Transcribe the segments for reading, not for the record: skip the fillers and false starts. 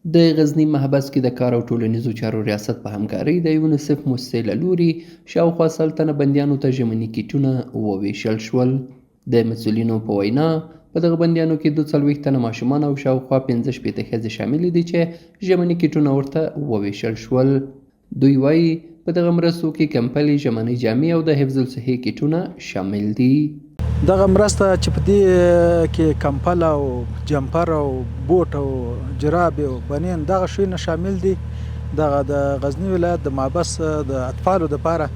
د غزني محبس کې د کار او ټولنیزو چارو ریاست په همکارۍ د یونیسف موسسې له لوري شاوخوا 100 تنه بندیانو ته ژمني کیټونه وویشل شول. د مسؤلینو په وینا په دغه بندیانو کې 42 تنه ماشومان او شاوخوا 15 ښځې شاملې دي چې ژمني کیټونه ورته وویشل شول. دوی وایي په دغه مرستو کې کمپلې، ژمنۍ جامې او د حفظ الصحې کیټونه شامل دي. دغه مرسته چې په دې کې کمپل او جمپر او بوټ او جراب او بنین دغه شیونه شامل دي. دغه د غزنی ولایت د محبس د اطفالو دپاره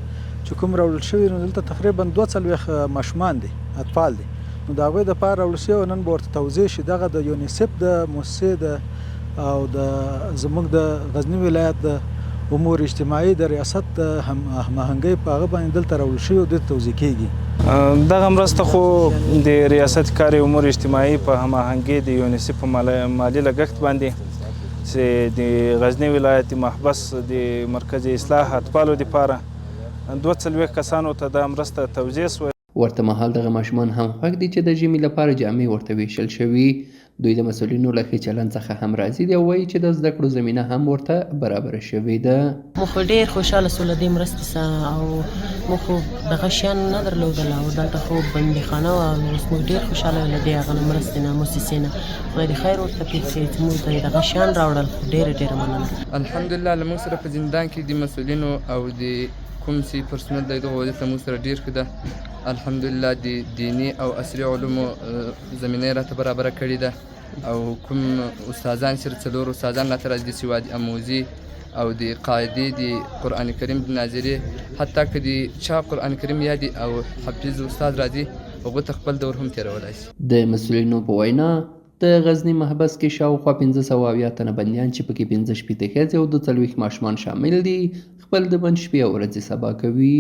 چې کوم راوړل شوي نو دلته تقریبا 42 ماشومان دي، اطفال دي، نو د هغوی دپاره راوړل شوي نن به ورته توضیح شي. دغه د یونیسف د موسسې د او د زموږ د غزنی ولایت د امور اجتماعي د ریاست د هماهنګۍ په هغه باندې دلته راوړل شوي او دلته توضیح کیږي. دغه مرسته خو د ریاست کار امور اجتماعي په هماهنګۍ د یونیسف په مالي لګښت باندې چې د غزنی ولایت محبس د مرکز اصلاح اطفالو دپاره 42 کسانو ته دا مرسته توزیع شوه. ورته مهال دغه ماشومان هم خوښ دي چې د ژمي لپاره جامې ورته ویشل شوي. دوی د مسؤلینو له ښه چلند څخه هم راضي دي او وایي چې د زده کړو زمینه هم ورته برابره شوې ده. موږ خو ډېر خوشحاله سو له دې مرستې سره او موږ خو دغه شیان نه درلودل او دلته خو بندیخانه وه او اوس موږ ډېر خوشحاله له دې هغه مرستې نه موسسې نه. خدای دې خیر ورته پېښ کړي چې موږ ته دغه شیان راوړل. ډېره مننه. الحمدلله له موږ سره په زندان کې د مسؤلینو او د کوم چې پرسنل دی دغه وظیفه موږ سره ډېر ښه ده. الحمدلله د دیني او عصري علومو زمینه یې راته برابره کړې ده او کوم استادان چې 4 استادان راته راځي د سواد اموزي او د قاعدې د قرآن کریم د ناظرې، حتی که د چا قرآن کریم یادي او حفیظ استاد راځي هغو ته خپل دور هم تېرولی شي. د مسؤلینو په وینا د غزني محبس کې شاوخوا 1570 تنه بندیان چې پکې 15 ښځې او 42 ماشومان شامل دي خپل د بند شپې او ورځې سبا کوي.